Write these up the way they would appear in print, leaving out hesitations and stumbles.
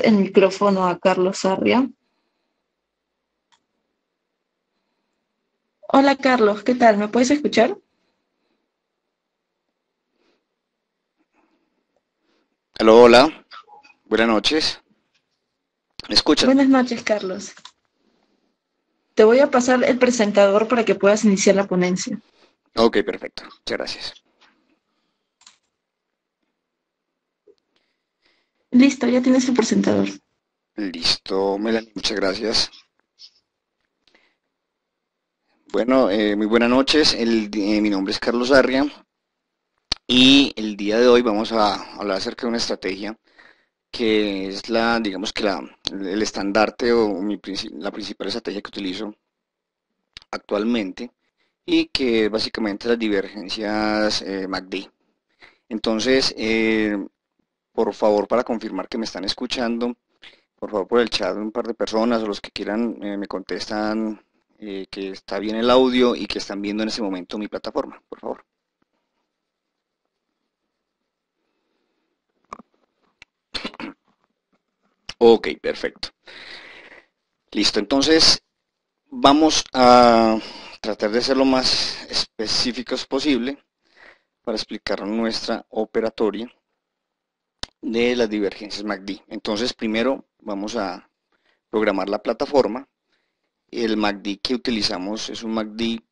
el micrófono a Carlos Arria. Hola Carlos, ¿qué tal? ¿Me puedes escuchar? Aló, hola, buenas noches. ¿Me escuchan? Buenas noches, Carlos. Te voy a pasar el presentador para que puedas iniciar la ponencia. Ok, perfecto. Muchas gracias. Listo, ya tienes el presentador. Listo, Melanie, muchas gracias. Bueno, muy buenas noches. Mi nombre es Carlos Arria y el día de hoy vamos a hablar acerca de una estrategia que es digamos que el estandarte o la principal estrategia que utilizo actualmente y que es básicamente las divergencias MACD. Entonces, por favor, para confirmar que me están escuchando, por favor, por el chat, un par de personas o los que quieran me contestan que está bien el audio y que están viendo en ese momento mi plataforma, por favor. Ok, perfecto. Listo, entonces vamos a tratar de ser lo más específicos posible para explicar nuestra operatoria de las divergencias MACD. Entonces, primero vamos a programar la plataforma. El MACD que utilizamos es un MACD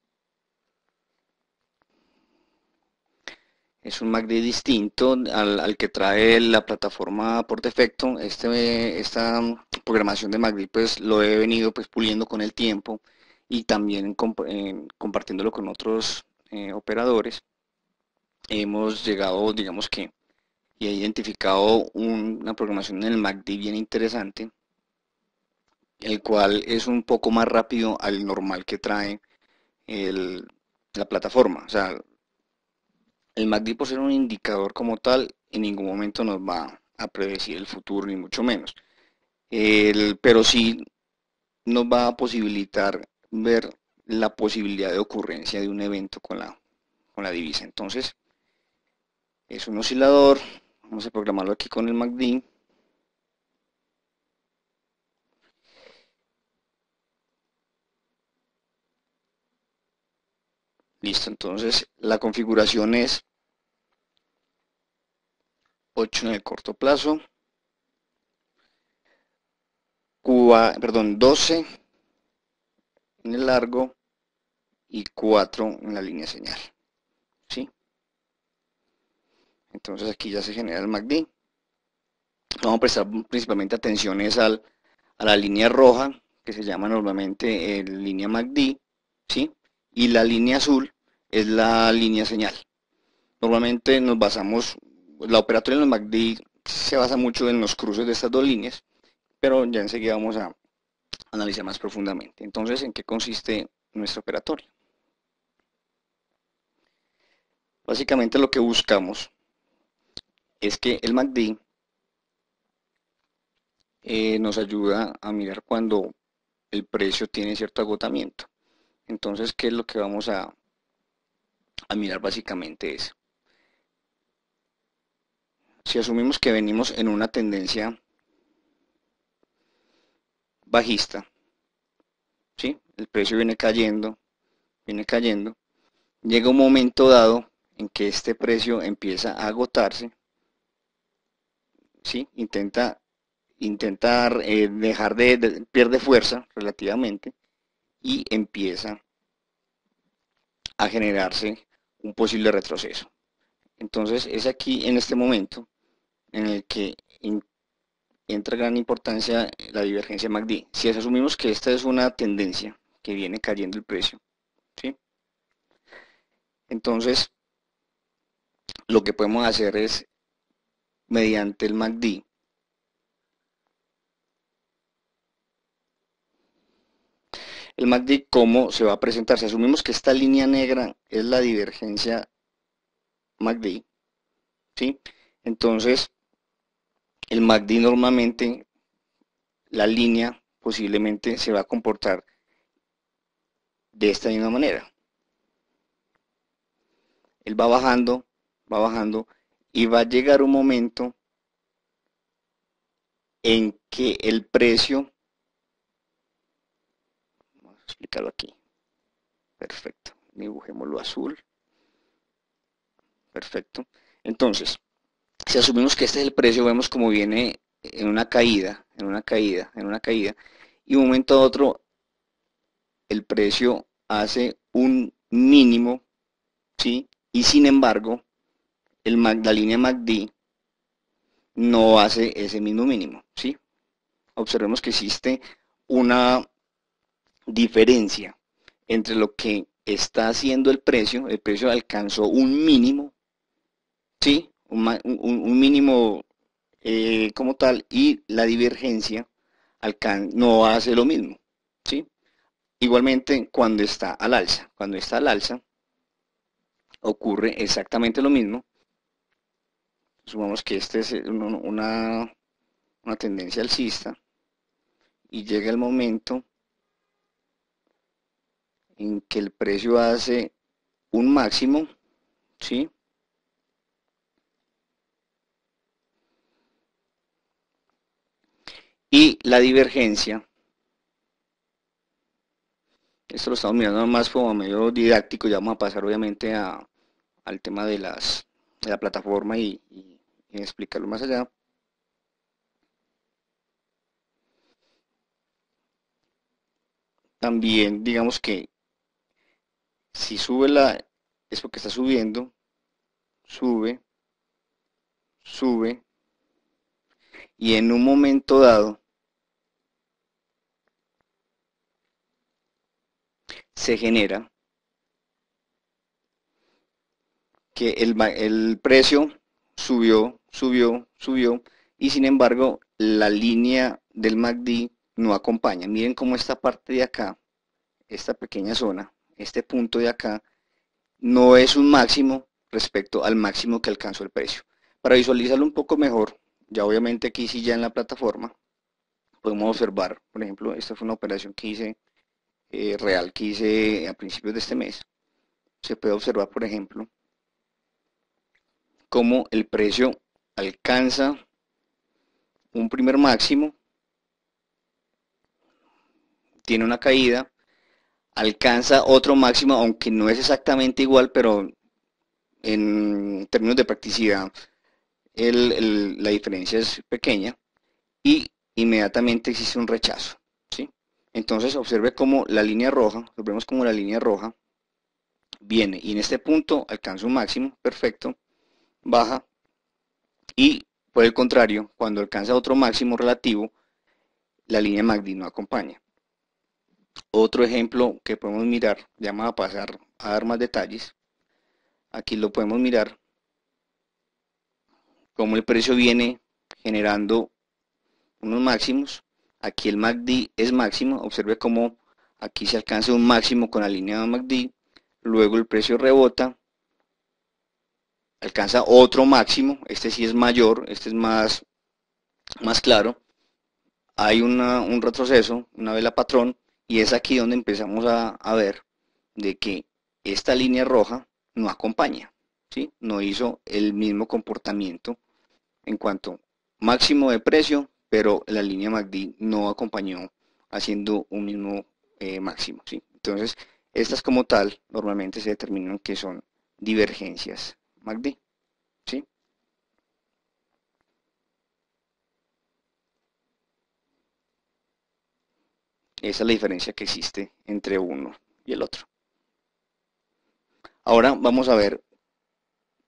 distinto al que trae la plataforma por defecto. Esta programación de MACD pues lo he venido pues puliendo con el tiempo y también compartiéndolo con otros operadores. Hemos llegado, digamos que, y he identificado una programación en el MACD bien interesante, el cual es un poco más rápido al normal que trae el- la plataforma. O sea, el MACD por ser un indicador como tal, en ningún momento nos va a predecir el futuro, ni mucho menos. Pero sí nos va a posibilitar ver la posibilidad de ocurrencia de un evento con la divisa. Entonces, es un oscilador. Vamos a programarlo aquí con el MACD. Listo, entonces la configuración es 8 en el corto plazo, 12 en el largo y 4 en la línea señal. ¿Sí? Entonces aquí ya se genera el MACD. Vamos a prestar principalmente atención a la línea roja, que se llama normalmente línea MACD, ¿sí? Y la línea azul es la línea señal. Normalmente la operatoria en los MACD se basa mucho en los cruces de estas dos líneas, pero ya enseguida vamos a analizar más profundamente. Entonces, ¿en qué consiste nuestra operatoria? Básicamente lo que buscamos es que el MACD nos ayuda a mirar cuando el precio tiene cierto agotamiento. Entonces, ¿qué es lo que vamos a mirar básicamente? Es, si asumimos que venimos en una tendencia bajista, ¿sí? El precio viene cayendo, llega un momento dado en que este precio empieza a agotarse, ¿sí? Intentar pierde fuerza relativamente y empieza a generarse un posible retroceso. Entonces es aquí en este momento en el que entra gran importancia la divergencia MACD. Si asumimos que esta es una tendencia que viene cayendo el precio, ¿sí? Entonces lo que podemos hacer es, mediante el MACD, el MACD cómo se va a presentar. Si asumimos que esta línea negra es la divergencia MACD, ¿sí? Entonces el MACD normalmente, la línea posiblemente se va a comportar de esta misma manera. Él va bajando y va a llegar un momento en que el precio, vamos a explicarlo aquí, perfecto, dibujémoslo azul, perfecto. Entonces, si asumimos que este es el precio, vemos como viene en una caída, en una caída, en una caída, y un momento a otro el precio hace un mínimo, ¿sí? Y sin embargo, la línea MACD no hace ese mismo mínimo, ¿sí? Observemos que existe una diferencia entre lo que está haciendo el precio alcanzó un mínimo, ¿sí? Un mínimo como tal, y la divergencia no hace lo mismo, ¿sí? Igualmente cuando está al alza, ocurre exactamente lo mismo. Supongamos que este es una tendencia alcista y llega el momento en que el precio hace un máximo, ¿sí? Y la divergencia, esto lo estamos mirando más como medio didáctico, ya vamos a pasar obviamente al tema de la plataforma y explicarlo más allá. También digamos que si sube es porque está subiendo, sube, sube, y en un momento dado se genera que el precio subió, subió, subió, y sin embargo la línea del MACD no acompaña. Miren cómo esta parte de acá, esta pequeña zona, este punto de acá, no es un máximo respecto al máximo que alcanzó el precio. Para visualizarlo un poco mejor, ya obviamente aquí sí ya en la plataforma, podemos observar, por ejemplo, esta fue una operación que hice, real, que hice a principios de este mes. Se puede observar, por ejemplo, cómo el precio alcanza un primer máximo, tiene una caída, alcanza otro máximo, aunque no es exactamente igual, pero en términos de practicidad la diferencia es pequeña, y inmediatamente existe un rechazo, ¿sí? Entonces observe cómo la línea roja, observemos cómo la línea roja viene y en este punto alcanza un máximo, perfecto, baja, y por el contrario, cuando alcanza otro máximo relativo, la línea MACD no acompaña. Otro ejemplo que podemos mirar, ya vamos a pasar a dar más detalles, aquí lo podemos mirar, como el precio viene generando unos máximos, aquí el MACD es máximo, observe cómo aquí se alcanza un máximo con la línea de MACD, luego el precio rebota, alcanza otro máximo, este sí es mayor, este es más claro, hay un retroceso, una vela patrón, y es aquí donde empezamos a ver de que esta línea roja no acompaña, ¿sí? No hizo el mismo comportamiento en cuanto máximo de precio, pero la línea MACD no acompañó haciendo un mismo máximo, ¿sí? Entonces, estas como tal normalmente se determinan que son divergencias MACD, ¿sí? Esa es la diferencia que existe entre uno y el otro. Ahora vamos a ver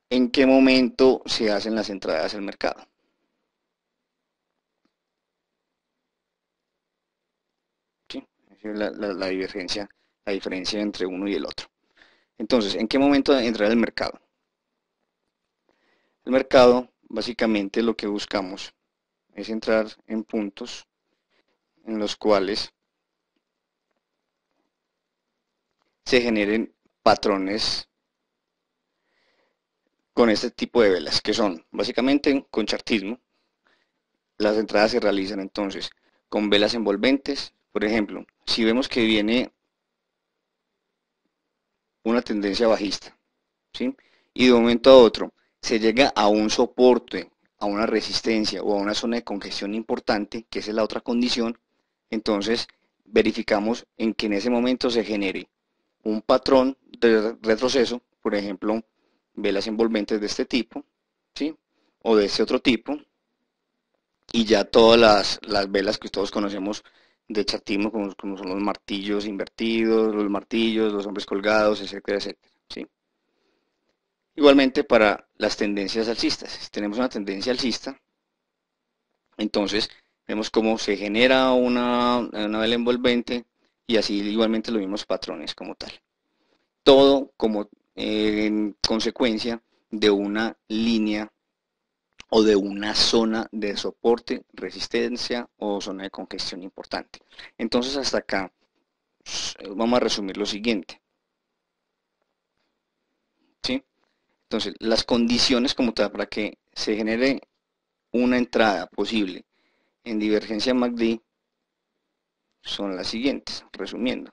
en qué momento se hacen las entradas al mercado. ¿Sí? La diferencia entre uno y el otro. Entonces, ¿en qué momento entrar al mercado? El mercado, básicamente lo que buscamos es entrar en puntos en los cuales se generen patrones con este tipo de velas, que son básicamente con chartismo. Las entradas se realizan entonces con velas envolventes. Por ejemplo, si vemos que viene una tendencia bajista, ¿sí? Y de un momento a otro se llega a un soporte a una resistencia o a una zona de congestión importante, que esa es la otra condición, entonces verificamos en que en ese momento se genere un patrón de retroceso, por ejemplo, velas envolventes de este tipo, ¿sí? O de este otro tipo, y ya todas las velas que todos conocemos de chartismo, como son los martillos invertidos, los martillos, los hombres colgados, etcétera, etcétera, ¿sí? Igualmente para las tendencias alcistas, si tenemos una tendencia alcista, entonces vemos cómo se genera una vela envolvente y así igualmente los mismos patrones como tal. Todo como en consecuencia de una línea o de una zona de soporte, resistencia o zona de congestión importante. Entonces hasta acá vamos a resumir lo siguiente, ¿sí? Entonces las condiciones como tal para que se genere una entrada posible en divergencia MACD son las siguientes, resumiendo.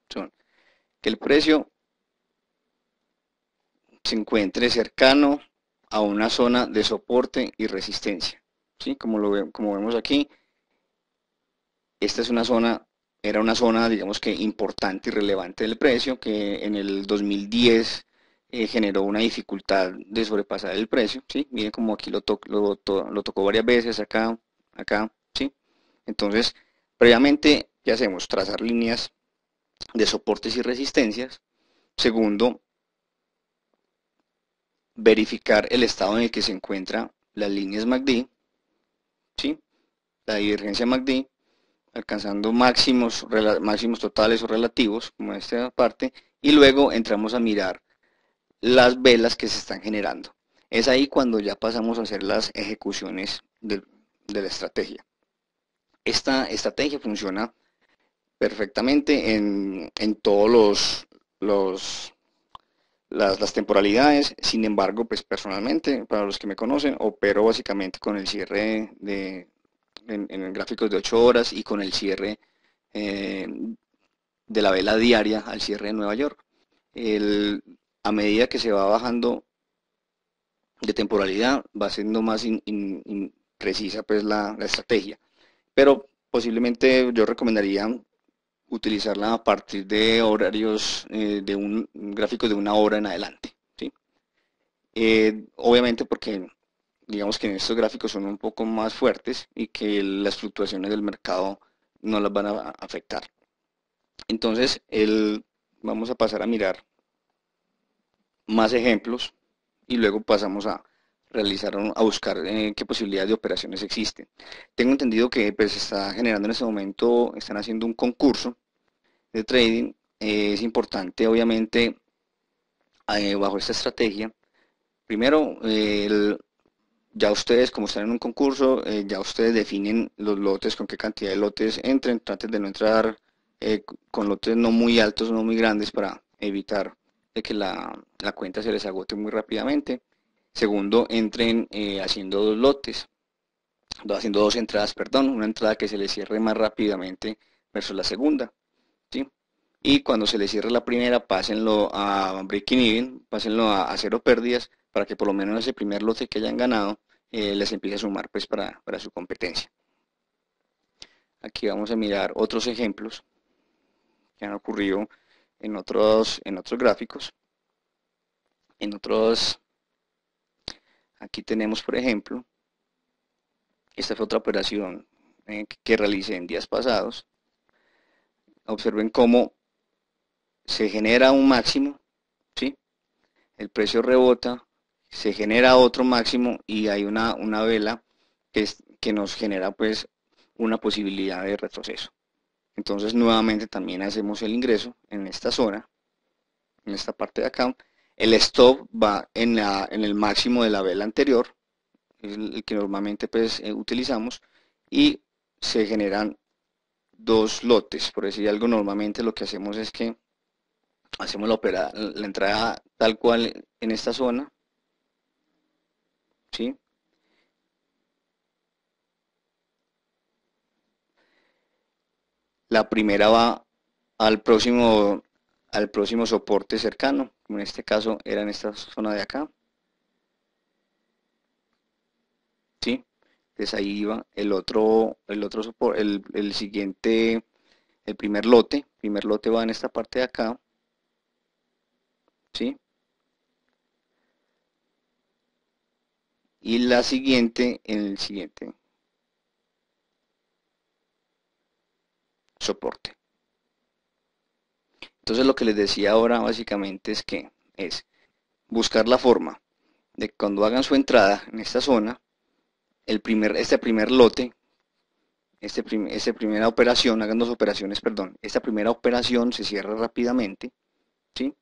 Son que el precio se encuentre cercano a una zona de soporte y resistencia, ¿sí? Como vemos aquí, esta es una zona, era una zona, digamos que importante y relevante del precio, que en el 2010 generó una dificultad de sobrepasar el precio, ¿sí? Miren como aquí lo tocó varias veces, acá, acá, ¿sí? Entonces, previamente, ¿qué hacemos? Trazar líneas de soportes y resistencias. Segundo, verificar el estado en el que se encuentran las líneas MACD, ¿sí? La divergencia MACD, alcanzando máximos totales o relativos, como en esta parte, y luego entramos a mirar las velas que se están generando. Es ahí cuando ya pasamos a hacer las ejecuciones de la estrategia. Esta estrategia funciona perfectamente en todos las temporalidades. Sin embargo, pues personalmente, para los que me conocen, opero básicamente con el cierre en gráficos de 8 horas y con el cierre eh, de la vela diaria al cierre de Nueva York. A medida que se va bajando de temporalidad, va siendo más precisa pues la estrategia. Pero posiblemente yo recomendaría utilizarla a partir de horarios de un gráfico de 1 hora en adelante, ¿sí? Obviamente porque digamos que en estos gráficos son un poco más fuertes y que las fluctuaciones del mercado no las van a afectar. Entonces, vamos a pasar a mirar más ejemplos y luego pasamos a buscar qué posibilidades de operaciones existen. Tengo entendido que pues se está generando en este momento, están haciendo un concurso de trading. Es importante obviamente bajo esta estrategia, primero ya ustedes como están en un concurso, ya ustedes definen los lotes, con qué cantidad de lotes entren, traten de no entrar con lotes no muy altos, no muy grandes para evitar de que la cuenta se les agote muy rápidamente. Segundo, entren haciendo dos lotes, haciendo dos entradas, perdón, una entrada que se les cierre más rápidamente versus la segunda, ¿sí? Y cuando se les cierre la primera, pásenlo a breaking even, pásenlo a cero pérdidas, para que por lo menos ese primer lote que hayan ganado les empiece a sumar pues para su competencia. Aquí vamos a mirar otros ejemplos que han ocurrido en otros gráficos, aquí tenemos por ejemplo, esta fue otra operación que realicé en días pasados. Observen cómo se genera un máximo, ¿sí? El precio rebota, se genera otro máximo y hay una vela que nos genera pues una posibilidad de retroceso. Entonces nuevamente también hacemos el ingreso en esta zona, en esta parte de acá. El stop va en el máximo de la vela anterior, es el que normalmente pues utilizamos, y se generan dos lotes. Por decir algo, normalmente lo que hacemos es que hacemos la entrada tal cual en esta zona, ¿sí? La primera va al próximo soporte cercano, como en este caso era en esta zona de acá, Entonces ahí iba el siguiente, el primer lote va en esta parte de acá, ¿sí? Y la siguiente en el siguiente soporte. Entonces lo que les decía ahora básicamente es buscar la forma de que cuando hagan su entrada en esta zona, este primer lote, esta primera operación, hagan dos operaciones, perdón, esta primera operación se cierra rápidamente, ¿sí?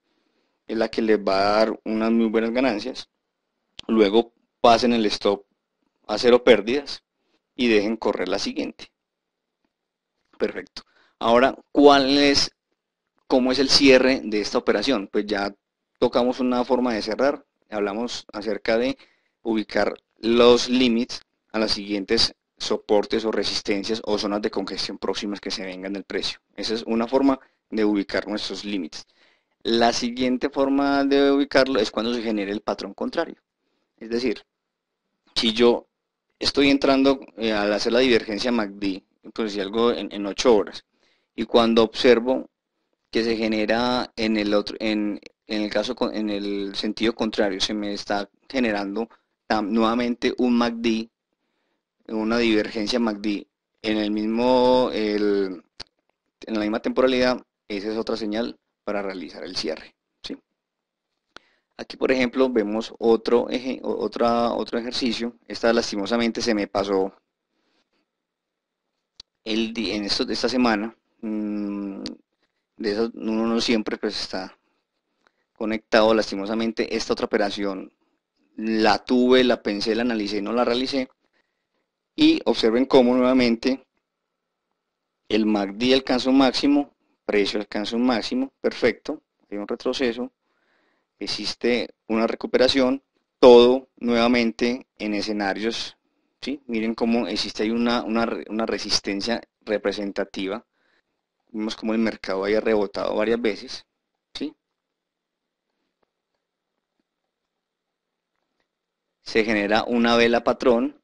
Es la que les va a dar unas muy buenas ganancias. Luego pasen el stop a cero pérdidas y dejen correr la siguiente. Perfecto. Ahora, cómo es el cierre de esta operación? Pues ya tocamos una forma de cerrar, hablamos acerca de ubicar los límites a las siguientes soportes o resistencias o zonas de congestión próximas que se vengan del precio. Esa es una forma de ubicar nuestros límites. La siguiente forma de ubicarlo es cuando se genere el patrón contrario. Es decir, si yo estoy entrando al hacer la divergencia MACD, pues si algo en 8 horas, y cuando observo que se genera en el caso, en el sentido contrario, se me está generando nuevamente un MACD, una divergencia MACD en en la misma temporalidad, esa es otra señal para realizar el cierre, ¿sí? Aquí, por ejemplo, vemos otro ejercicio. Esta lastimosamente se me pasó esta semana. De eso uno no siempre pues está conectado. Lastimosamente, esta otra operación la tuve, la pensé, la analicé y no la realicé. Y observen cómo nuevamente el MACD alcanza un máximo, precio alcanza un máximo, perfecto, hay un retroceso, existe una recuperación, todo nuevamente en escenarios, ¿sí? Miren cómo existe ahí una resistencia representativa, vemos cómo el mercado haya rebotado varias veces, ¿sí? Se genera una vela patrón,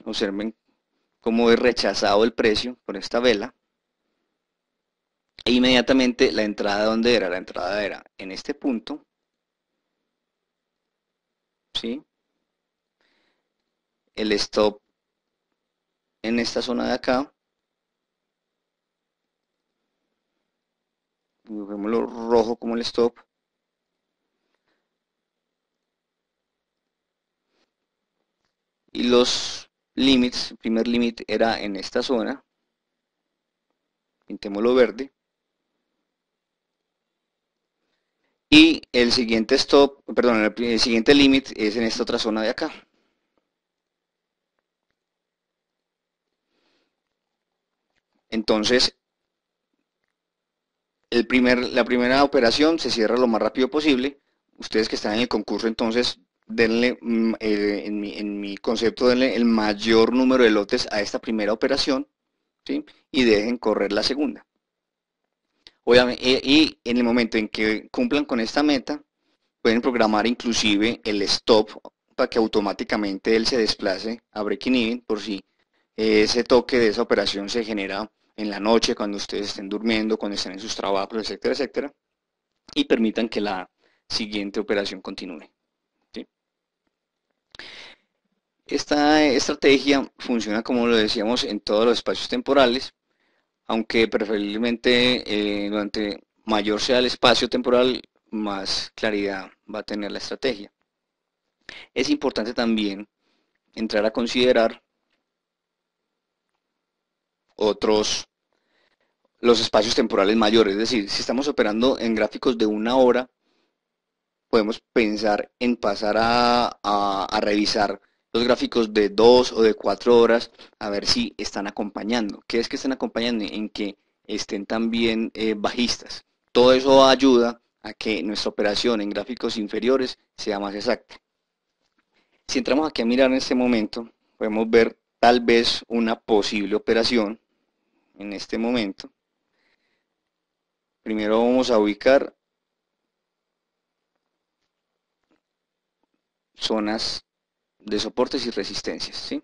observen cómo es rechazado el precio por esta vela, e inmediatamente la entrada, ¿dónde era? La entrada era en este punto, ¿sí? El stop en esta zona de acá, dibujémoslo rojo como el stop, y los límites, el primer límite era en esta zona, pintémoslo verde, y el siguiente stop, perdón, el siguiente límite es en esta otra zona de acá. Entonces, la primera operación se cierra lo más rápido posible. Ustedes que están en el concurso, entonces, denle, en mi concepto, denle el mayor número de lotes a esta primera operación, ¿sí? Y dejen correr la segunda. Obviamente, y en el momento en que cumplan con esta meta, pueden programar inclusive el stop para que automáticamente él se desplace a breaking even por si ese toque de esa operación se genera en la noche, cuando ustedes estén durmiendo, cuando estén en sus trabajos, etcétera, etcétera, y permitan que la siguiente operación continúe, ¿sí? Esta estrategia funciona, como lo decíamos, en todos los espacios temporales, aunque preferiblemente durante mayor sea el espacio temporal, más claridad va a tener la estrategia. Es importante también entrar a considerar otros, los espacios temporales mayores, es decir, si estamos operando en gráficos de una hora, podemos pensar en pasar a revisar los gráficos de 2 o de 4 horas a ver si están acompañando. ¿Qué es que están acompañando? En que estén también bajistas. Todo eso ayuda a que nuestra operación en gráficos inferiores sea más exacta. Si entramos aquí a mirar en este momento, podemos ver tal vez una posible operación en este momento. Primero vamos a ubicar zonas de soportes y resistencias, ¿sí?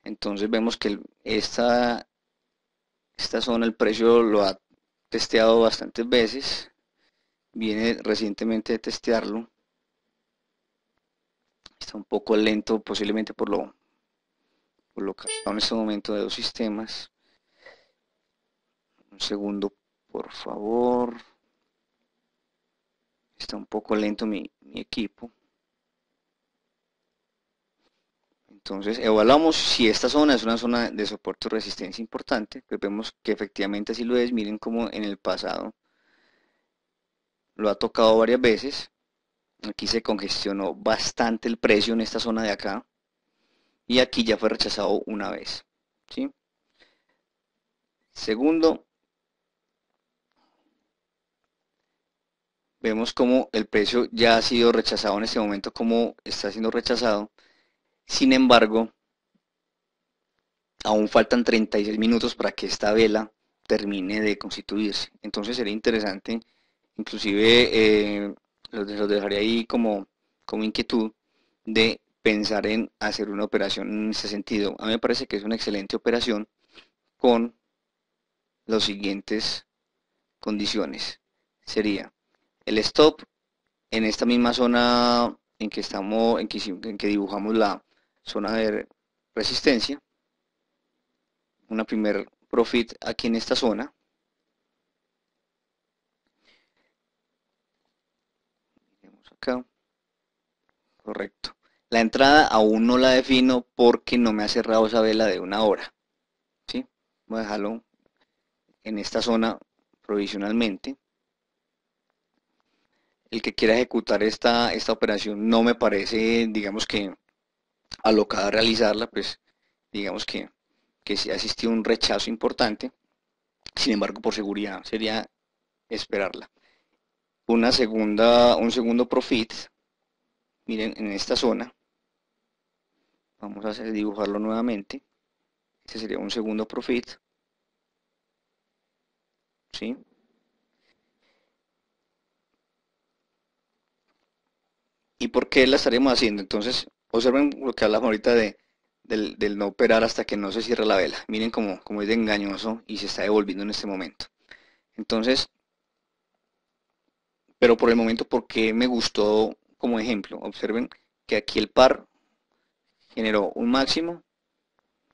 Entonces vemos que esta zona el precio lo ha testeado bastantes veces, viene recientemente de testearlo, está un poco lento posiblemente por lo que está en este momento de dos sistemas. Un segundo, por favor. Está un poco lento mi equipo. Entonces evaluamos si esta zona es una zona de soporte o resistencia importante. Pues vemos que efectivamente así lo es. Miren cómo en el pasado lo ha tocado varias veces. Aquí se congestionó bastante el precio en esta zona de acá. Y aquí ya fue rechazado una vez, ¿sí? Segundo, vemos como el precio ya ha sido rechazado en este momento, como está siendo rechazado. Sin embargo, aún faltan 36 minutos para que esta vela termine de constituirse. Entonces sería interesante, inclusive los dejaré ahí como inquietud de pensar en hacer una operación en ese sentido. A mí me parece que es una excelente operación con las siguientes condiciones. Sería el stop en esta misma zona en que estamos, en que dibujamos la zona de resistencia, una primer profit aquí en esta zona. Vamos acá, correcto. La entrada aún no la defino porque no me ha cerrado esa vela de una hora, ¿sí? Voy a dejarlo en esta zona provisionalmente. El que quiera ejecutar esta operación no me parece, digamos que alocada a realizarla, pues digamos que sí ha existido un rechazo importante. Sin embargo, por seguridad sería esperarla. Un segundo profit, miren en esta zona, vamos a dibujarlo nuevamente. Este sería un segundo profit, ¿sí? ¿Y por qué la estaremos haciendo? Entonces, observen lo que hablamos ahorita del no operar hasta que no se cierre la vela. Miren cómo es de engañoso y se está devolviendo en este momento. Entonces, pero por el momento, ¿por qué me gustó como ejemplo? Observen que aquí el par generó un máximo,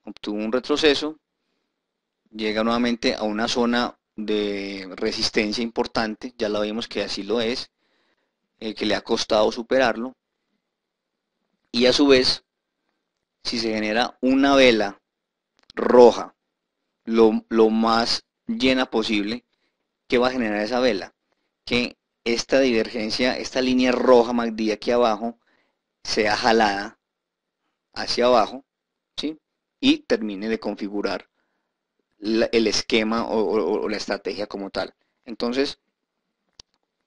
obtuvo un retroceso, llega nuevamente a una zona de resistencia importante, ya lo vimos que así lo es, que le ha costado superarlo, y a su vez, si se genera una vela roja lo más llena posible, ¿qué va a generar esa vela? Que esta divergencia, esta línea roja MACD aquí abajo, sea jalada hacia abajo, ¿sí? Y termine de configurar el esquema o la estrategia como tal. Entonces,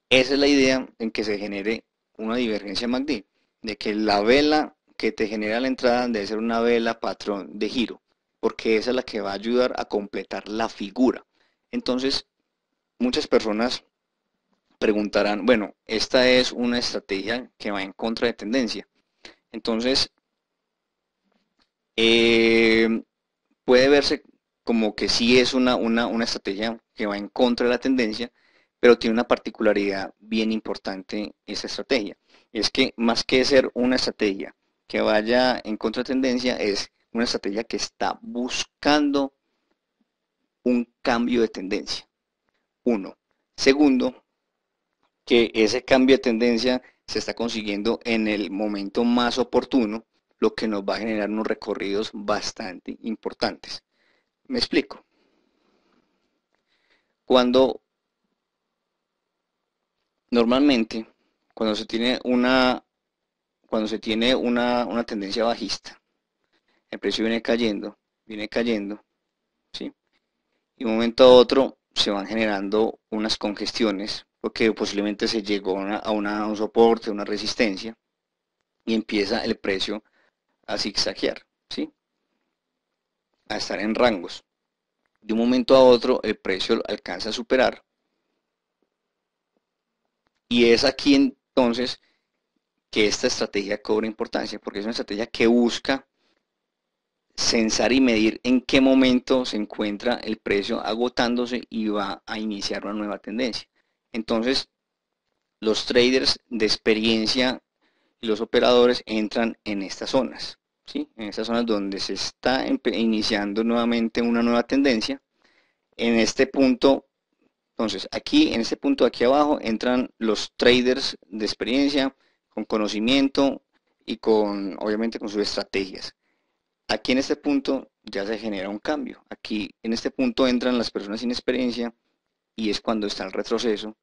esa es la idea en que se genere una divergencia MACD, de que la vela que te genera la entrada debe ser una vela patrón de giro, porque esa es la que va a ayudar a completar la figura. Entonces, muchas personas preguntarán, bueno, esta es una estrategia que va en contra de tendencia. Entonces, eh, puede verse como que sí es una estrategia que va en contra de la tendencia, pero tiene una particularidad bien importante esa estrategia. Es que más que ser una estrategia que vaya en contra de tendencia, es una estrategia que está buscando un cambio de tendencia. Uno. Segundo, que ese cambio de tendencia se está consiguiendo en el momento más oportuno, lo que nos va a generar unos recorridos bastante importantes. Me explico. Cuando normalmente, cuando se tiene una tendencia bajista, el precio viene cayendo, ¿sí? Y de un momento a otro se van generando unas congestiones, porque posiblemente se llegó a un soporte, una resistencia, y empieza el precio a zigzaguear, ¿sí? A estar en rangos. De un momento a otro el precio alcanza a superar, y es aquí entonces que esta estrategia cobra importancia, porque es una estrategia que busca censar y medir en qué momento se encuentra el precio agotándose y va a iniciar una nueva tendencia. Entonces, los traders de experiencia y los operadores entran en estas zonas, ¿sí? En estas zonas donde se está iniciando nuevamente una nueva tendencia. En este punto, entonces, aquí, en este punto de aquí abajo, entran los traders de experiencia, con conocimiento y con, obviamente, con sus estrategias. Aquí en este punto ya se genera un cambio. Aquí en este punto entran las personas sin experiencia y es cuando está el retroceso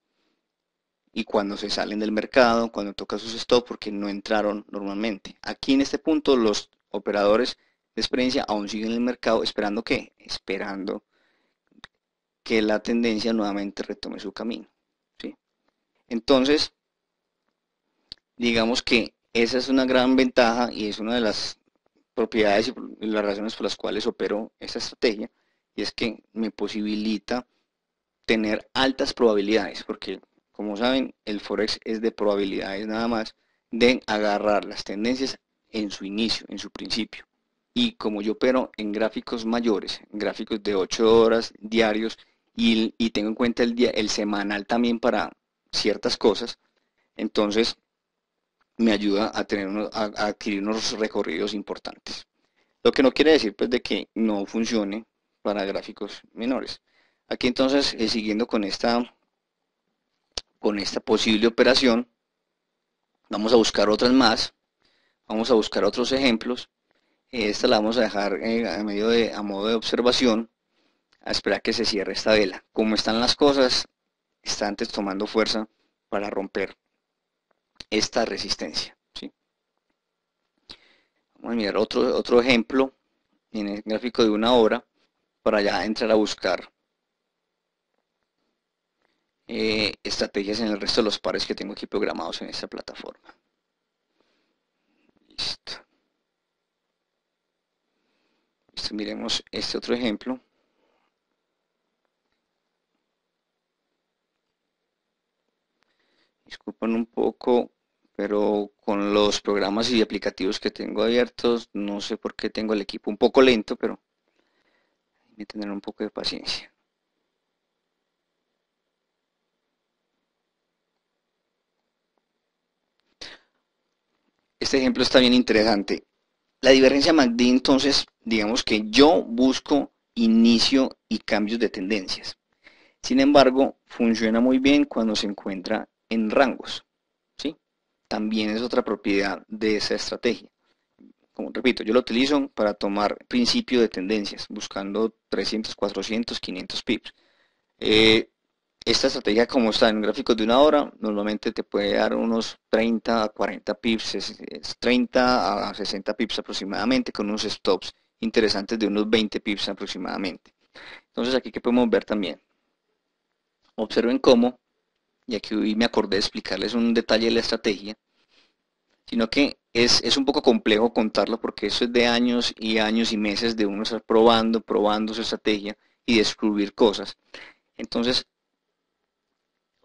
y cuando se salen del mercado, cuando toca sus stop porque no entraron normalmente. Aquí en este punto los operadores de experiencia aún siguen en el mercado esperando ¿qué? Esperando que la tendencia nuevamente retome su camino, ¿sí? Entonces, digamos que esa es una gran ventaja y es una de las propiedades y las razones por las cuales opero esta estrategia, y es que me posibilita tener altas probabilidades, porque como saben, el Forex es de probabilidades nada más, de agarrar las tendencias en su inicio, en su principio. Y como yo opero en gráficos mayores, en gráficos de 8 horas diarios, y tengo en cuenta el semanal también para ciertas cosas, entonces me ayuda a, a adquirir unos recorridos importantes. Lo que no quiere decir pues de que no funcione para gráficos menores. Aquí entonces, siguiendo con esta posible operación, vamos a buscar otras más, vamos a buscar otros ejemplos. Esta la vamos a dejar a modo de observación, a esperar que se cierre esta vela. Como están las cosas, está antes tomando fuerza para romper esta resistencia, ¿sí? Vamos a mirar otro ejemplo en el gráfico de una hora para ya entrar a buscar estrategias en el resto de los pares que tengo aquí programados en esta plataforma. Listo. Listo, miremos este otro ejemplo. Disculpen un poco, pero con los programas y aplicativos que tengo abiertos, no sé por qué tengo el equipo un poco lento, pero hay que tener un poco de paciencia. Este ejemplo está bien interesante. La divergencia MACD, entonces, digamos que yo busco inicio y cambios de tendencias. Sin embargo, funciona muy bien cuando se encuentra en rangos, ¿sí? También es otra propiedad de esa estrategia. Como repito, yo lo utilizo para tomar principio de tendencias, buscando 300, 400, 500 pips. Eh, Esta estrategia, como está en gráficos de una hora, normalmente te puede dar unos 30 a 40 pips, es 30 a 60 pips aproximadamente, con unos stops interesantes de unos 20 pips aproximadamente. Entonces, aquí que podemos ver también. Observen cómo, y aquí me acordé de explicarles un detalle de la estrategia, sino que es un poco complejo contarlo porque eso es de años y años y meses de uno estar probando su estrategia y descubrir cosas. Entonces,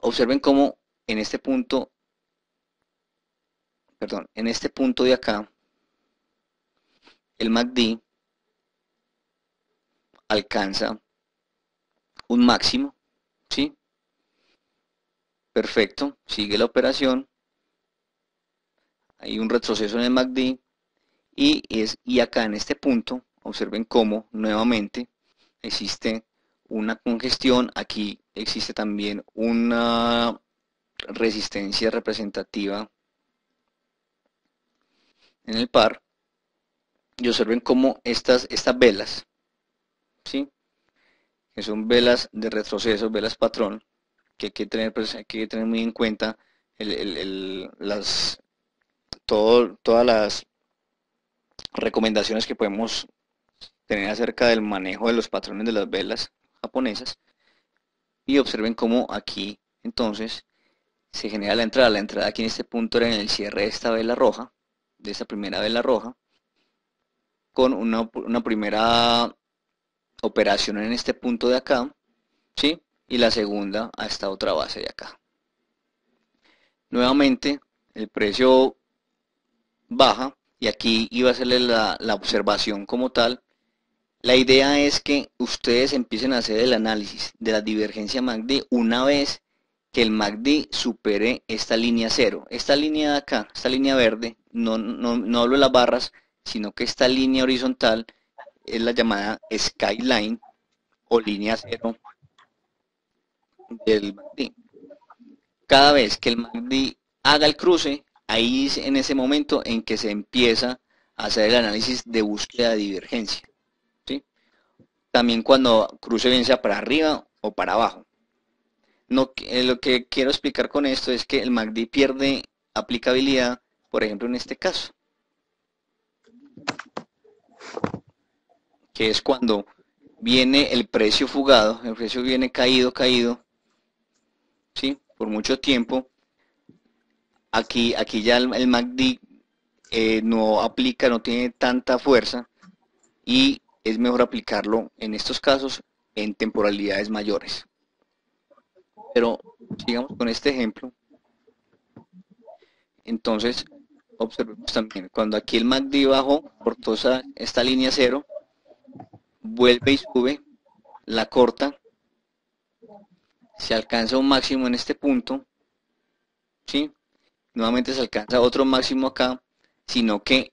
observen cómo en este punto, perdón, en este punto de acá, el MACD alcanza un máximo, ¿sí? Perfecto, sigue la operación, hay un retroceso en el MACD y acá en este punto, observen cómo nuevamente existe una congestión, aquí existe también una resistencia representativa en el par, y observen cómo estas velas, ¿sí? Que son velas de retroceso, velas patrón, que hay que tener muy en cuenta todas las recomendaciones que podemos tener acerca del manejo de los patrones de las velas japonesas, y observen cómo aquí entonces se genera la entrada aquí en este punto era en el cierre de esta vela roja, de esta primera vela roja, con una primera operación en este punto de acá, ¿sí? Y la segunda a esta otra base de acá. Nuevamente, el precio baja y aquí iba a hacerle la observación como tal. La idea es que ustedes empiecen a hacer el análisis de la divergencia MACD una vez que el MACD supere esta línea cero. Esta línea de acá, esta línea verde, no hablo de las barras, sino que esta línea horizontal es la llamada skyline o línea cero del MACD. Cada vez que el MACD haga el cruce, ahí es en ese momento en que se empieza a hacer el análisis de búsqueda de divergencia. ¿Sí? También cuando cruce bien sea para arriba o para abajo. No, lo que quiero explicar con esto es que el MACD pierde aplicabilidad, por ejemplo en este caso, que es cuando viene el precio fugado, el precio viene caído, ¿sí? Por mucho tiempo. Aquí ya el MACD no aplica, no tiene tanta fuerza y es mejor aplicarlo en estos casos en temporalidades mayores. Pero sigamos con este ejemplo. Entonces, observemos también, cuando aquí el MACD bajó por toda esta línea cero, vuelve y sube, la corta, se alcanza un máximo en este punto, ¿sí? Nuevamente se alcanza otro máximo acá, sino que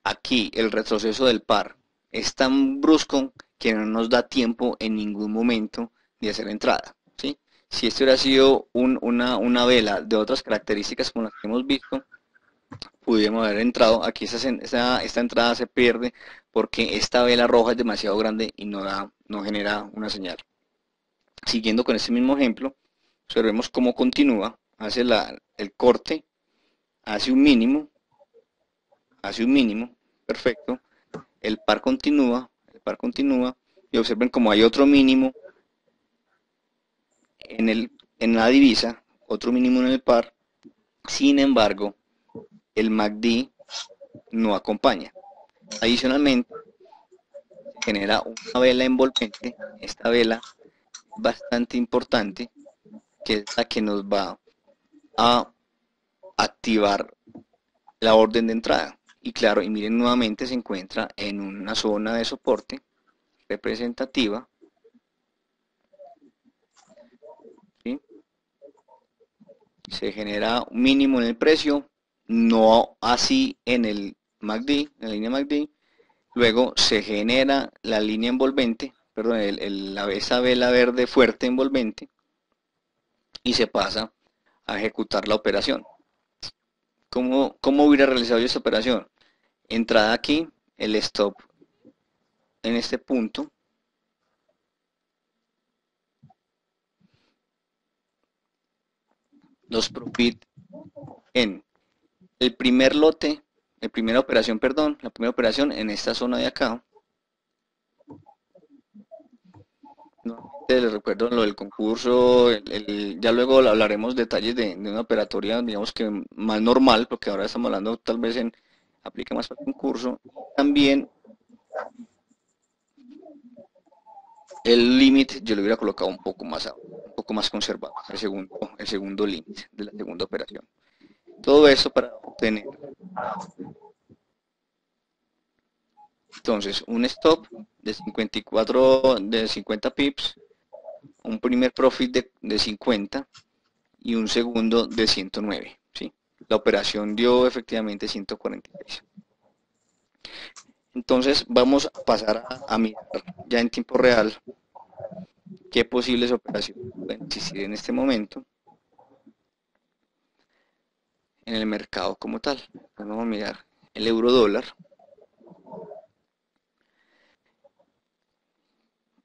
aquí el retroceso del par es tan brusco que no nos da tiempo en ningún momento de hacer entrada, ¿sí? Si esto hubiera sido una vela de otras características como las que hemos visto, pudiéramos haber entrado. Aquí esta entrada se pierde porque esta vela roja es demasiado grande y no genera una señal. Siguiendo con este mismo ejemplo, observemos cómo continúa, hace el corte, hace un mínimo, perfecto, el par continúa, y observen como hay otro mínimo en la divisa, otro mínimo en el par, sin embargo, el MACD no acompaña. Adicionalmente, se genera una vela envolvente, esta vela es bastante importante, que es la que nos va a activar la orden de entrada. Y claro, y miren nuevamente se encuentra en una zona de soporte representativa, ¿sí? Se genera un mínimo en el precio, no así en el MACD, en la línea MACD, luego se genera la línea envolvente, perdón, esa vela verde fuerte envolvente y se pasa a ejecutar la operación. ¿Cómo hubiera realizado yo esta operación? Entrada aquí, el stop en este punto, los profit en el primer lote, la primera operación, perdón, la primera operación en esta zona de acá. Nuevamente les recuerdo lo del concurso, ya luego hablaremos detalles de una operatoria, digamos que más normal, porque ahora estamos hablando tal vez en aplica más para el concurso. También el límite yo lo hubiera colocado un poco más conservado, el segundo límite de la segunda operación. Todo eso para obtener entonces un stop de 54 de 50 pips, un primer profit de 50 y un segundo de 109, ¿sí? La operación dio efectivamente 146. Entonces vamos a pasar a mirar ya en tiempo real qué posibles operaciones pueden existir en este momento en el mercado como tal. Vamos a mirar el euro dólar.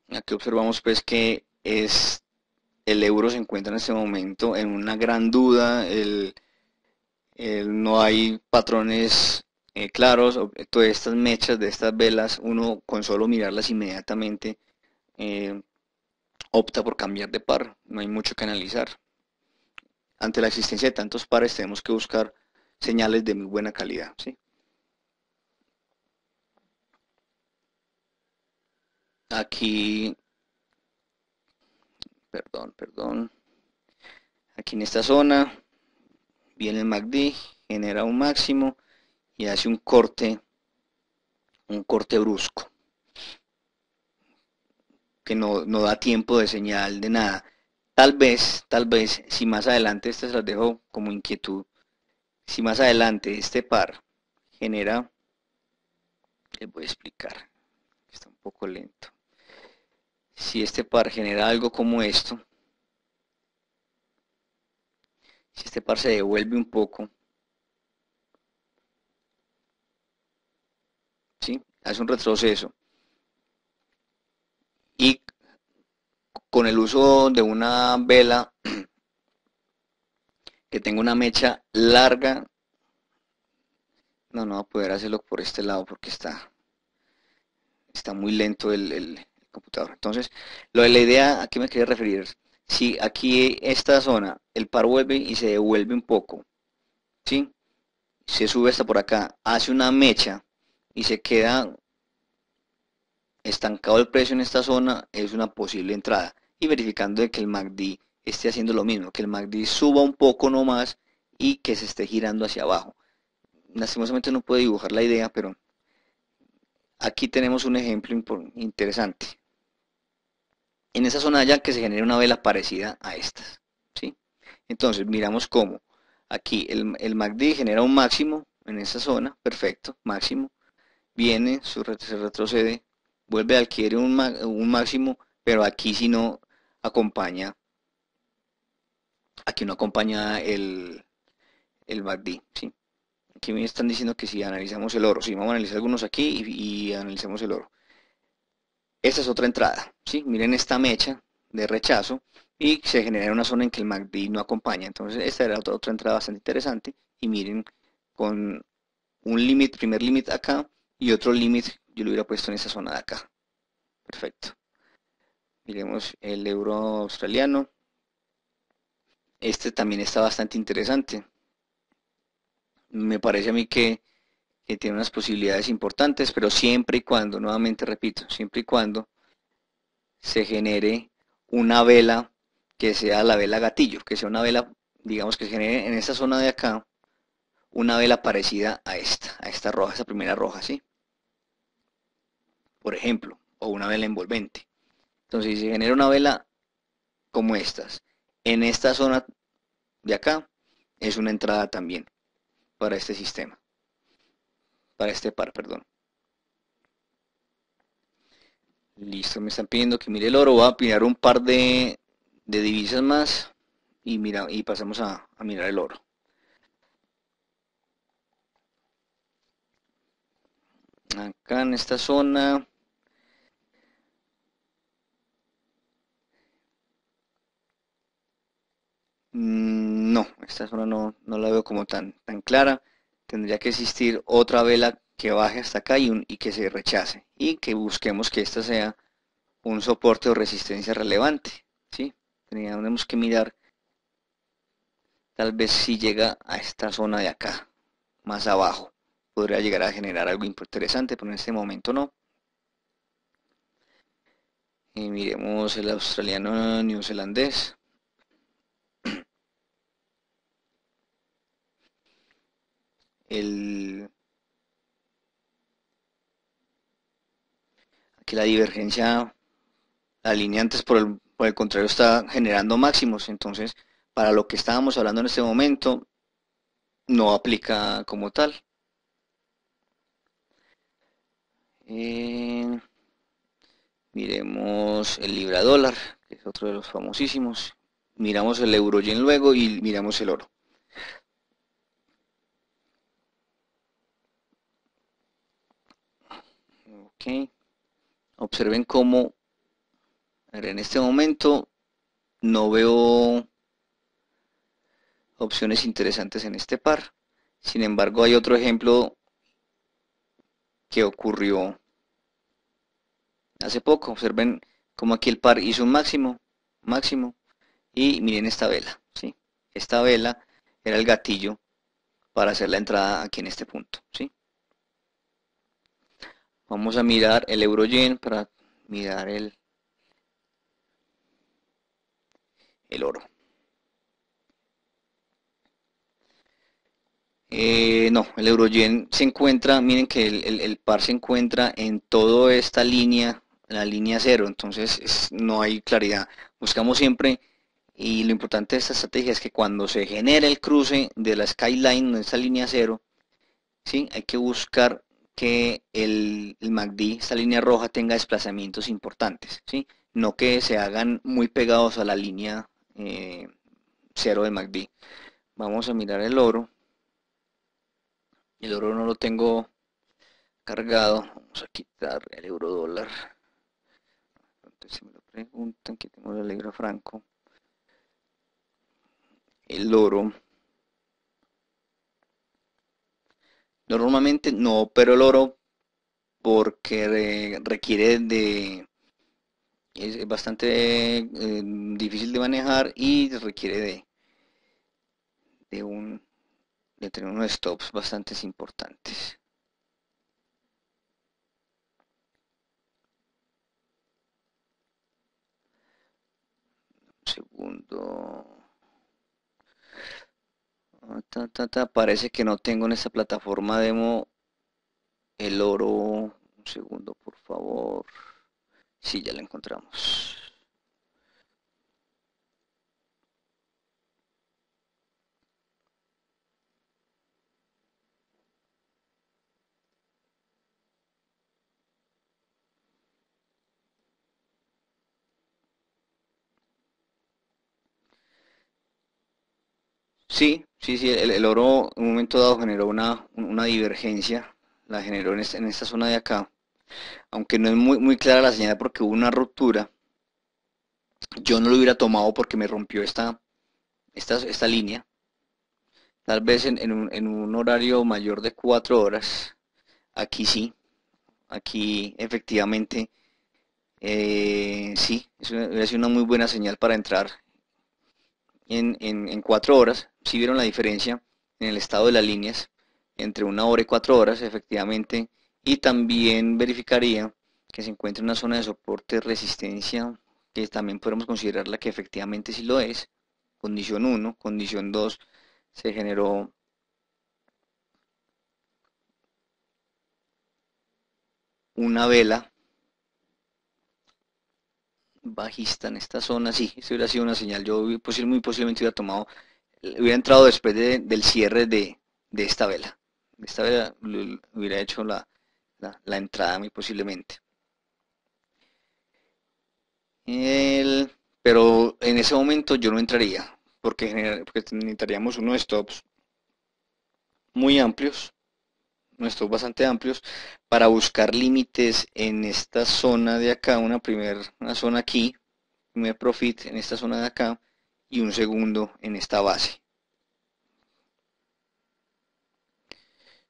Aquí observamos pues que el euro se encuentra en este momento en una gran duda, no hay patrones claros, todas estas mechas de estas velas, uno con solo mirarlas inmediatamente eh, opta por cambiar de par, no hay mucho que analizar. Ante la existencia de tantos pares tenemos que buscar señales de muy buena calidad, ¿sí? Aquí, perdón, aquí en esta zona Viene el MACD, genera un máximo y hace un corte brusco, que no da tiempo de señal de nada. Tal vez, si más adelante, estas las dejo como inquietud, si más adelante este par genera, les voy a explicar, está un poco lento. Si este par genera algo como esto, si este par se devuelve un poco, ¿sí? Hace un retroceso y con el uso de una vela que tenga una mecha larga, no va a poder hacerlo por este lado porque está muy lento el computador. Entonces, lo de la idea, ¿a qué me quería referir? Si aquí esta zona, el par vuelve y se devuelve un poco, ¿sí? Se sube hasta por acá, hace una mecha y se queda estancado el precio en esta zona, es una posible entrada. Y verificando de que el MACD esté haciendo lo mismo, que el MACD suba un poco nomás y que se esté girando hacia abajo. Lastimosamente no puedo dibujar la idea, pero aquí tenemos un ejemplo interesante. En esa zona ya que se genera una vela parecida a estas, ¿sí? Entonces miramos cómo aquí el MACD genera un máximo en esa zona, perfecto, máximo, viene, se retrocede, vuelve a adquirir un máximo, pero aquí si no acompaña, aquí no acompaña el MACD, ¿sí? Aquí me están diciendo que si analizamos el oro, sí, vamos a analizar algunos aquí y analicemos el oro. Esta es otra entrada, ¿sí? Miren esta mecha de rechazo y se genera una zona en que el MACD no acompaña. Entonces esta era otra entrada bastante interesante y miren con un límite, primer límite acá y otro límite yo lo hubiera puesto en esa zona de acá. Perfecto. Miremos el euro australiano. Este también está bastante interesante. Me parece a mí que tiene unas posibilidades importantes, pero siempre y cuando, nuevamente repito, siempre y cuando se genere una vela que sea la vela gatillo, que sea una vela, digamos que se genere en esta zona de acá, una vela parecida a esta roja, esa primera roja, ¿sí? Por ejemplo, o una vela envolvente. Entonces, si se genera una vela como estas, en esta zona de acá, es una entrada también para este sistema, para este par, perdón. Listo, me están pidiendo que mire el oro, voy a mirar un par de divisas más y pasamos a mirar el oro. Acá en esta zona, no, esta zona no la veo como tan clara. Tendría que existir otra vela que baje hasta acá y que se rechace. Y que busquemos que esta sea un soporte o resistencia relevante. ¿Sí? Tendríamos que mirar tal vez si llega a esta zona de acá, más abajo. Podría llegar a generar algo interesante, pero en este momento no. Y miremos el australiano neozelandés. El, Aquí la divergencia, la línea antes por el contrario está generando máximos. Entonces, para lo que estábamos hablando en este momento, no aplica como tal. Eh, Miremos el libra dólar, que es otro de los famosísimos. Miramos el euro yen luego y miramos el oro. Ok. Observen cómo en este momento no veo opciones interesantes en este par. Sin embargo, hay otro ejemplo que ocurrió hace poco. Observen cómo aquí el par hizo un máximo, y miren esta vela, ¿sí? Esta vela era el gatillo para hacer la entrada aquí en este punto, ¿sí? Vamos a mirar el euro yen para mirar el oro. No, el Euroyen se encuentra, miren que el par se encuentra en toda esta línea, la línea cero, entonces no hay claridad. Buscamos siempre, y lo importante de esta estrategia es que cuando se genera el cruce de la skyline, de esta línea cero, ¿sí? Hay que buscar que el MACD, esta línea roja, tenga desplazamientos importantes, ¿sí? No que se hagan muy pegados a la línea cero del MACD. Vamos a mirar el oro. El oro no lo tengo cargado. Vamos a quitar el euro dólar. Entonces, si me lo preguntan, quitemos el libra franco. El oro. Normalmente no opero el oro porque requiere de... Es bastante difícil de manejar y requiere de, un, de tener unos stops bastante importantes. Un segundo. Parece que no tengo en esta plataforma demo el oro. Un segundo, por favor. Sí, ya la encontramos. Sí, el oro en un momento dado generó una divergencia, la generó en esta zona de acá, aunque no es muy clara la señal porque hubo una ruptura, yo no lo hubiera tomado porque me rompió esta línea, tal vez en un horario mayor de 4 horas, aquí sí, aquí efectivamente sí, hubiera sido una muy buena señal para entrar en 4 horas, si vieron la diferencia en el estado de las líneas entre 1 hora y 4 horas, efectivamente, y también verificaría que se encuentra en una zona de soporte resistencia, que también podemos considerarla que efectivamente sí lo es, condición 1, condición 2, se generó una vela bajista en esta zona, sí, esto hubiera sido una señal, yo muy posiblemente hubiera entrado después del cierre de esta vela. De esta vela hubiera hecho la entrada muy posiblemente. El, pero en ese momento yo no entraría, porque necesitaríamos unos stops muy amplios, unos stops bastante amplios, para buscar límites en esta zona de acá, una zona aquí, primer profit en esta zona de acá, y un segundo en esta base.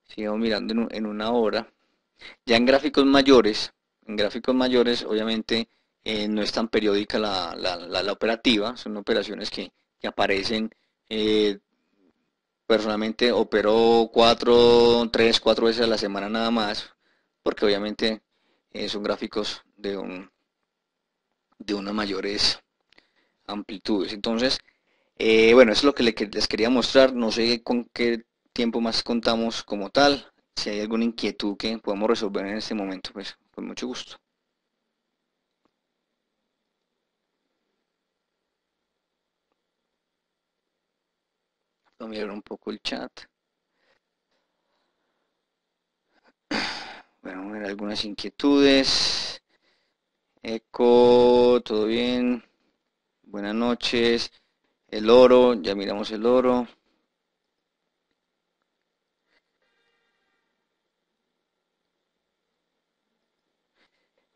Sigamos mirando en 1 hora. Ya en gráficos mayores obviamente no es tan periódica la operativa, son operaciones que aparecen, eh, personalmente opero 4 veces a la semana nada más, porque obviamente son gráficos de unas mayores amplitudes. Entonces, bueno, eso es lo que les quería mostrar, no sé con qué tiempo más contamos como tal, si hay alguna inquietud que podamos resolver en este momento, pues con mucho gusto. Voy a mirar un poco el chat. Bueno, vamos a ver algunas inquietudes. Eco, todo bien. Buenas noches. El oro, ya miramos el oro.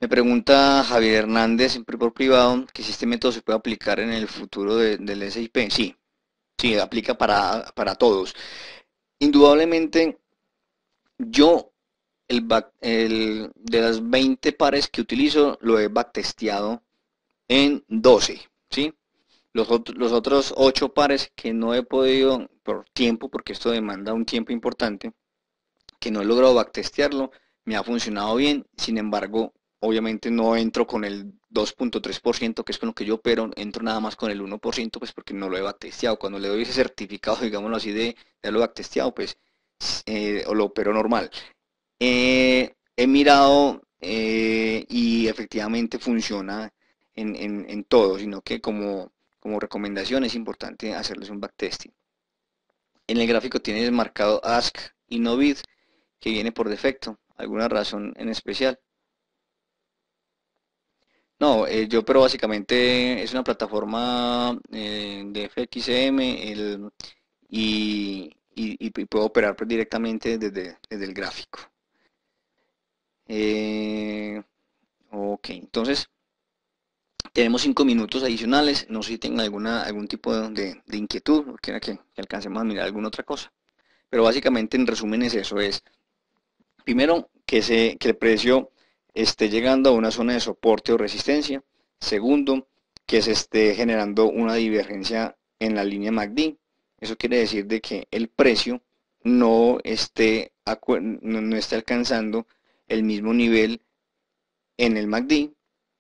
Me pregunta Javier Hernández, siempre por privado, que si este método se puede aplicar en el futuro del SIP. Sí, sí, aplica para todos. Indudablemente, yo de las 20 pares que utilizo, lo he backtesteado en 12, ¿sí? Los otros 8 pares que no he podido por tiempo, porque esto demanda un tiempo importante, que no he logrado backtestearlo, me ha funcionado bien, sin embargo, obviamente no entro con el 2.3%, que es con lo que yo opero, entro nada más con el 1%, pues porque no lo he backtesteado. Cuando le doy ese certificado, digámoslo así, de lo backtesteado, pues o lo opero normal. He mirado y efectivamente funciona en todo, sino que como recomendación es importante hacerles un backtesting. En el gráfico tienes marcado Ask y No Bid, que viene por defecto. ¿Alguna razón en especial? No, yo pero básicamente es una plataforma de FXM y puedo operar pues, directamente desde el gráfico. Eh, ok, entonces tenemos 5 minutos adicionales. No sé si tengan algún tipo de inquietud o quiera que alcancemos a mirar alguna otra cosa. Pero básicamente en resumen es eso, es primero que el precio esté llegando a una zona de soporte o resistencia. Segundo, que se esté generando una divergencia en la línea MACD. Eso quiere decir de que el precio no esté alcanzando el mismo nivel en el MACD,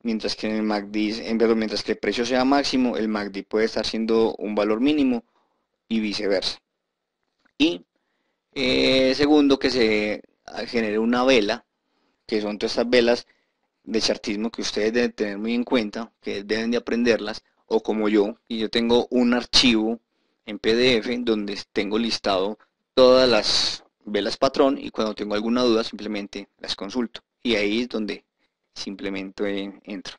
mientras que en el MACD, mientras que el precio sea máximo, el MACD puede estar siendo un valor mínimo y viceversa. Y segundo, que se genere una vela, que son todas estas velas de chartismo que ustedes deben tener muy en cuenta, que deben de aprenderlas, o como yo, y yo tengo un archivo en PDF donde tengo listado todas las velas patrón y cuando tengo alguna duda simplemente las consulto. Y ahí es donde simplemente entro.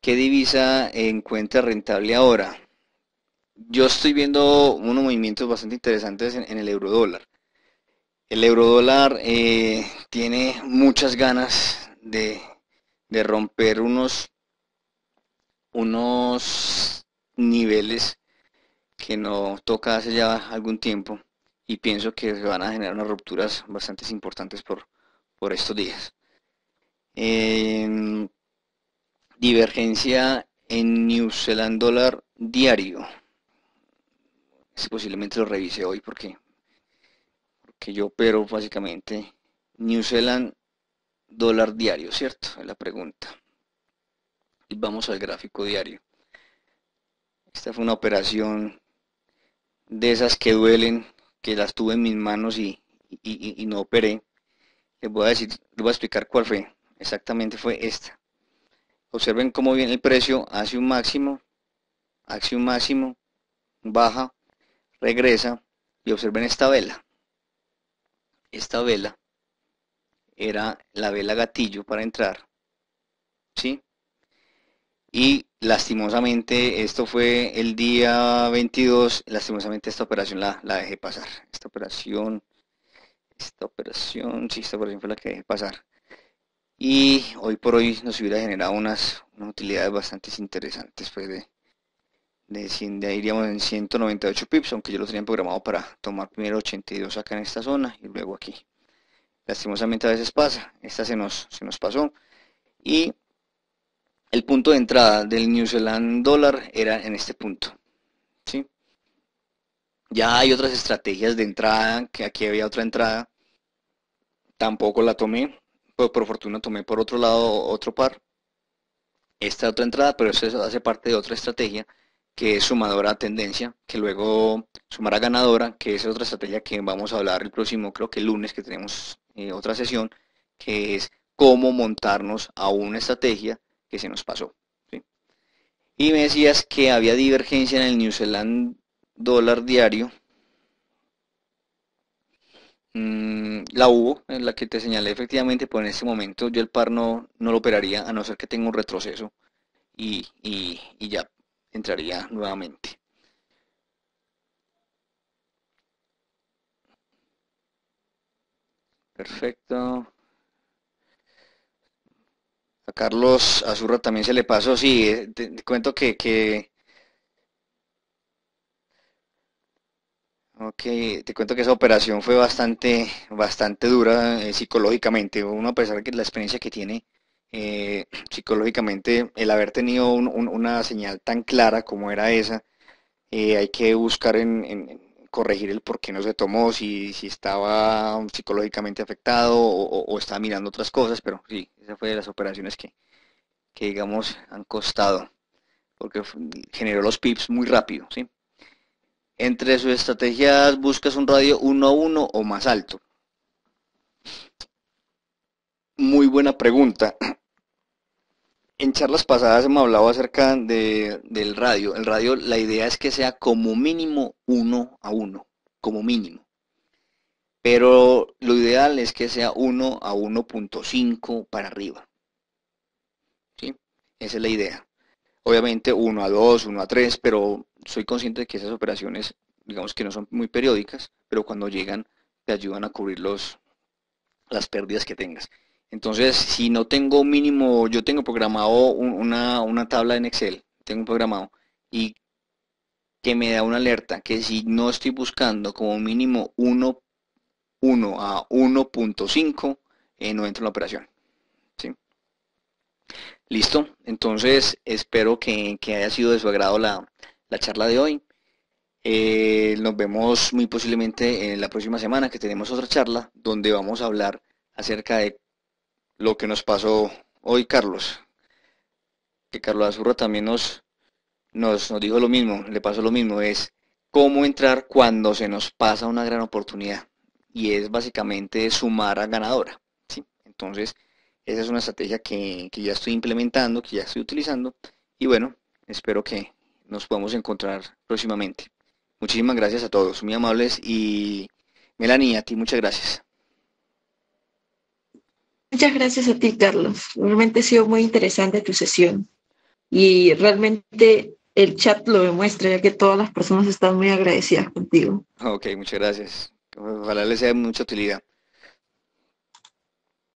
¿Qué divisa encuentra rentable ahora? Yo estoy viendo unos movimientos bastante interesantes en el euro dólar. El eurodólar tiene muchas ganas de romper unos niveles que no toca hace ya algún tiempo y pienso que se van a generar unas rupturas bastante importantes por estos días. Eh, Divergencia en New Zealand dólar diario. Si posiblemente lo revise hoy porque yo opero básicamente New Zealand dólar diario, ¿cierto? Es la pregunta. Y vamos al gráfico diario. Esta fue una operación de esas que duelen, que las tuve en mis manos y no operé. Les voy a explicar cuál fue. Exactamente fue esta. Observen cómo viene el precio, hace un máximo, baja, regresa y observen esta vela. Esta vela era la vela gatillo para entrar, ¿sí? Y lastimosamente, esto fue el día 22, lastimosamente esta operación la dejé pasar. Sí, esta operación fue la que dejé pasar. Y hoy por hoy nos hubiera generado unas utilidades bastante interesantes, pues de ahí iríamos en 198 pips, aunque yo lo tenía programado para tomar primero 82 acá en esta zona y luego aquí. Lastimosamente a veces pasa, esta se nos pasó y el punto de entrada del New Zealand dólar era en este punto, ¿sí? Ya hay otras estrategias de entrada, que aquí había otra entrada, tampoco la tomé, pero por fortuna tomé por otro lado otro par, esta otra entrada, pero eso hace parte de otra estrategia que es sumadora a tendencia, que luego sumará ganadora, que es otra estrategia que vamos a hablar el próximo, creo que el lunes que tenemos otra sesión, que es cómo montarnos a una estrategia que se nos pasó, ¿sí? Y me decías que había divergencia en el New Zealand dólar diario. La hubo, en la que te señalé efectivamente, pues en este momento yo el par no lo operaría a no ser que tenga un retroceso y ya entraría nuevamente. Perfecto. A Carlos Azurra también se le pasó, sí, te cuento ok, te cuento que esa operación fue bastante dura psicológicamente. Uno a pesar de que la experiencia que tiene psicológicamente, el haber tenido una señal tan clara como era esa, hay que buscar en corregir el por qué no se tomó, si estaba psicológicamente afectado o estaba mirando otras cosas, pero sí, esa fue de las operaciones que digamos han costado, porque generó los pips muy rápido, ¿sí? Entre sus estrategias buscas un radio 1 a 1 o más alto. Muy buena pregunta. En charlas pasadas hemos hablado acerca del radio. El radio, la idea es que sea como mínimo 1 a 1, como mínimo. Pero lo ideal es que sea 1 a 1.5 para arriba. ¿Sí? Esa es la idea. Obviamente 1 a 2, 1 a 3, pero soy consciente de que esas operaciones, digamos que no son muy periódicas, pero cuando llegan te ayudan a cubrir las pérdidas que tengas. Entonces, si no tengo mínimo, yo tengo programado una tabla en Excel, tengo programado, y que me da una alerta que si no estoy buscando como mínimo 1 a 1.5, no entro en la operación. ¿Sí? Listo, entonces espero que haya sido de su agrado la charla de hoy. Nos vemos muy posiblemente en la próxima semana que tenemos otra charla donde vamos a hablar acerca de lo que nos pasó hoy, Carlos. Que Carlos Azurra también nos dijo lo mismo, le pasó lo mismo, es cómo entrar cuando se nos pasa una gran oportunidad. Y es básicamente sumar a ganadora. ¿Sí? Entonces, esa es una estrategia que ya estoy implementando, que ya estoy utilizando. Y bueno, espero que nos podamos encontrar próximamente. Muchísimas gracias a todos, muy amables. Y Melanie, a ti muchas gracias. Muchas gracias a ti, Carlos. Realmente ha sido muy interesante tu sesión y realmente el chat lo demuestra, ya que todas las personas están muy agradecidas contigo. Ok, muchas gracias. Ojalá les sea de mucha utilidad.